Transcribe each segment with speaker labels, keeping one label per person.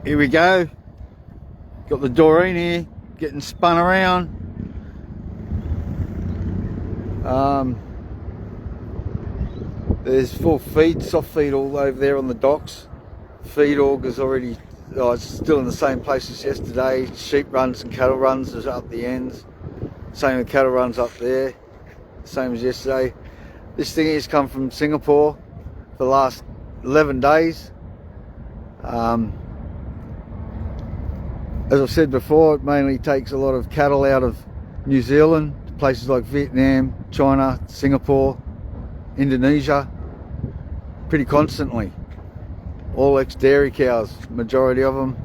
Speaker 1: Here we go. Got the Dareen here, getting spun around. There's full feed, soft feed all over there on the docks. Feed augers already, it's still in the same place as yesterday. Sheep runs and cattle runs is up the ends. Same with cattle runs up there, same as yesterday. This thing has come from Singapore for the last 11 days. As I've said before, it mainly takes a lot of cattle out of New Zealand, places like Vietnam, China, Singapore, Indonesia, pretty constantly. All ex-dairy cows, majority of them.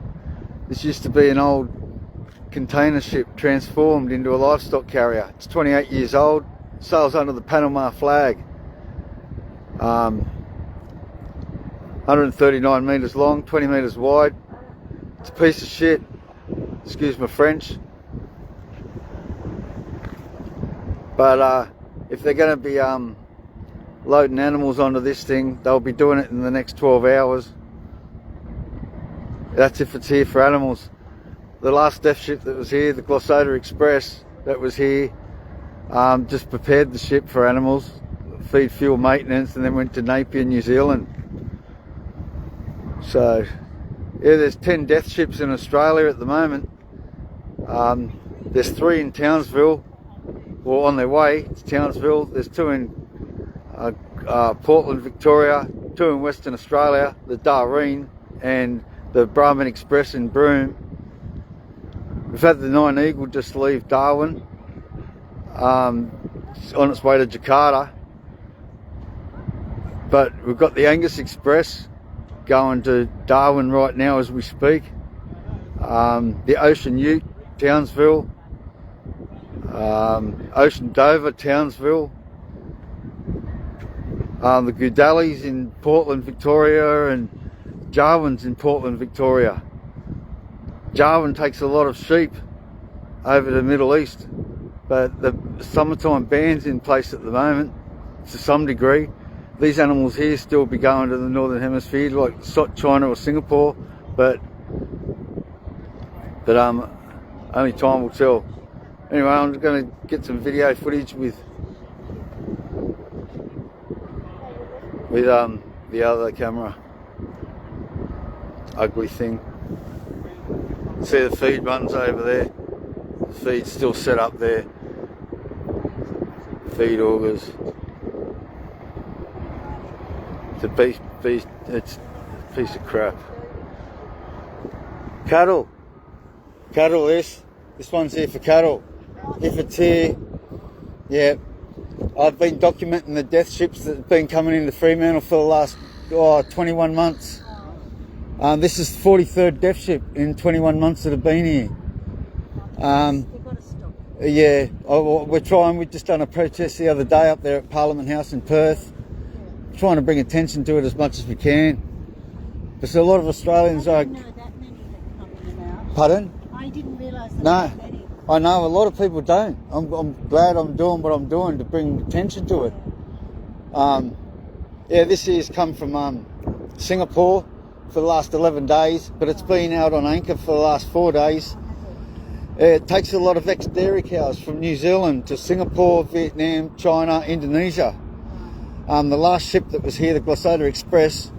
Speaker 1: This used to be an old container ship transformed into a livestock carrier. It's 28 years old, sails under the Panama flag. 139 metres long, 20 metres wide. It's a piece of shit, excuse my French. But if they're going to be loading animals onto this thing, they'll be doing it in the next 12 hours. That's if it's here for animals. The last death ship that was here, the Glossota Express, that was here, just prepared the ship for animals, feed, fuel, maintenance, and then went to Napier, New Zealand. So, yeah, there's 10 death ships in Australia at the moment. There's 3 in Townsville, or on their way to Townsville. There's 2 in Portland, Victoria, 2 in Western Australia, the Dareen and the Brahman Express in Broome. We've had the 9 Eagle just leave Darwin, on its way to Jakarta. But we've got the Angus Express going to Darwin right now as we speak. The Ocean Ute, Townsville. Ocean Dover, Townsville. The Goodallys in Portland, Victoria, and Jarwin's in Portland, Victoria. Jarwin takes a lot of sheep over the Middle East, but the summertime ban's in place at the moment to some degree. These animals here still be going to the Northern Hemisphere, like China or Singapore, but only time will tell. Anyway, I'm just going to get some video footage with the other camera. Ugly thing. See the feed runs over there. The feed's still set up there. Feed augers. It's a piece of crap. Cattle, this one's here for cattle. If it's here, yeah. I've been documenting the death ships that have been coming into Fremantle for the last 21 months. This is the 43rd death ship in 21 months that have been here. Yeah, we're trying. We've just done a protest the other day up there at Parliament House in Perth, trying to bring attention to it as much as we can. Because a lot of Australians are.
Speaker 2: I didn't know that many that come in and out.
Speaker 1: Pardon?
Speaker 2: I didn't realise that.
Speaker 1: No, I know a lot of people don't. I'm glad I'm doing what I'm doing to bring attention to it. Yeah, this year's come from Singapore for the last 11 days, but it's been out on anchor for the last 4 days. It takes a lot of ex-dairy cows from New Zealand to Singapore, Vietnam, China, Indonesia. The last ship that was here, the Glossota Express,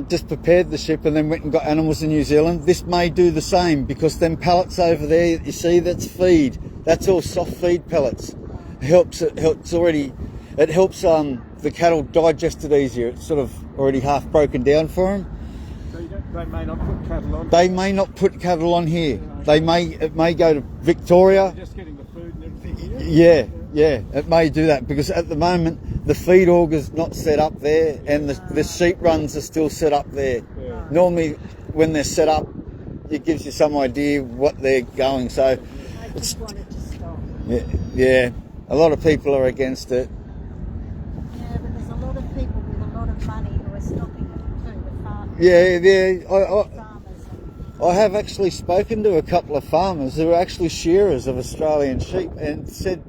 Speaker 1: just prepared the ship and then went and got animals in New Zealand. This may do the same because them pellets over there, you see, that's feed. That's all soft feed pellets. It helps the cattle digest it easier. It's sort of already half broken down for them.
Speaker 3: So they may not put cattle on?
Speaker 1: They may not put cattle on here. It may go to Victoria.
Speaker 3: Just getting the food and everything here?
Speaker 1: Yeah, it may do that because at the moment the feed auger's not set up there and the sheep runs are still set up there.
Speaker 3: Yeah.
Speaker 1: Normally when they're set up, it gives you some idea what they're going. So
Speaker 2: I just wanted to stop.
Speaker 1: yeah, a lot of people are against it.
Speaker 2: Yeah, but there's a lot of people with a lot of money who are stopping it too, the farmers.
Speaker 1: Yeah.
Speaker 2: Farmers.
Speaker 1: I have actually spoken to a couple of farmers who are actually shearers of Australian sheep and said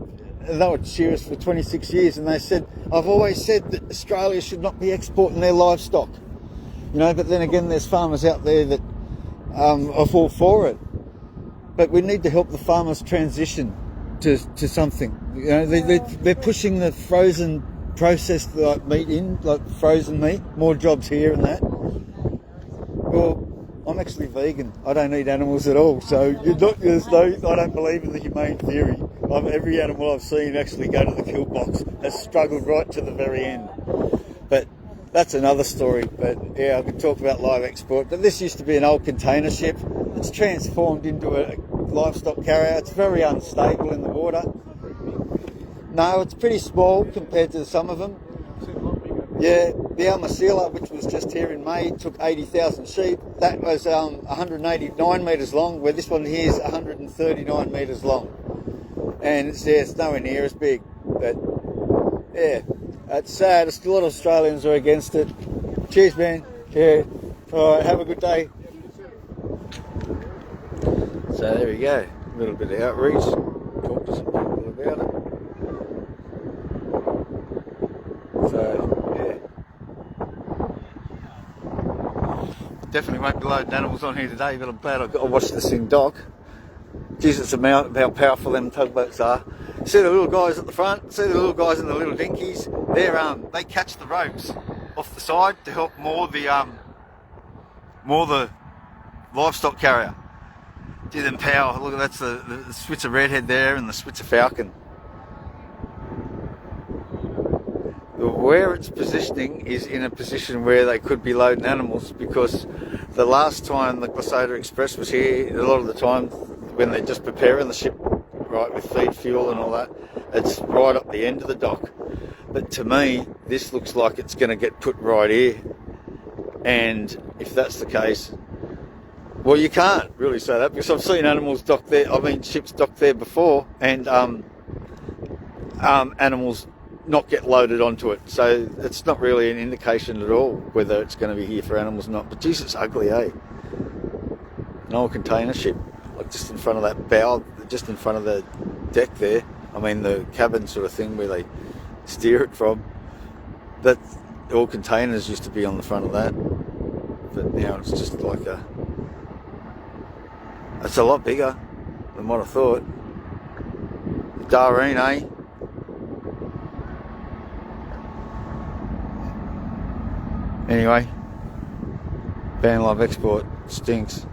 Speaker 1: they were shearers for 26 years and they said, I've always said that Australia should not be exporting their livestock. You know, but then again there's farmers out there that I'm all for it. But we need to help the farmers transition to something. You know, they're pushing the frozen processed like meat in, like frozen meat. More jobs here and that. Well, I'm actually vegan. I don't eat animals at all. So I don't believe in the humane theory. Every animal I've seen actually go to the kill box has struggled right to the very end. But that's another story. But yeah, I could talk about live export. But this used to be an old container ship. It's transformed into a livestock carrier. It's very unstable in the water. No, it's pretty small compared to some of them. Yeah, the Almasila, which was just here in May, took 80,000 sheep. That was 189 metres long, where this one here is 139 metres long. And it's nowhere near as big. But yeah, it's sad. A lot of Australians are against it. Cheers, man. Yeah. All right, have a good day. So there we go. A little bit of outreach. Talk to some people about it. So, yeah. Definitely won't be loading animals on here today, but I'm glad I watched this thing dock. Jesus, amount how powerful them tugboats are. See the little guys at the front, see the little guys in the little dinghies. They catch the ropes off the side to help moor the livestock carrier. Give them power. Look, that's the Switzer Redhead there and the Switzer Falcon. Where it's positioning is in a position where they could be loading animals, because the last time the Glasgow Express was here, a lot of the time when they're just preparing the ship, right, with feed fuel and all that, it's right up the end of the dock. But to me, this looks like it's going to get put right here. And if that's the case, well, you can't really say that, because I've seen ships docked there before, and animals not get loaded onto it. So it's not really an indication at all whether it's going to be here for animals or not. But geez, it's ugly, eh? An old container ship, like just in front of that bow, just in front of the deck there. I mean, the cabin sort of thing where they steer it from. That all containers used to be on the front of that, but now it's just like it's a lot bigger than what I thought. Dareen, eh? Anyway, ban live export stinks.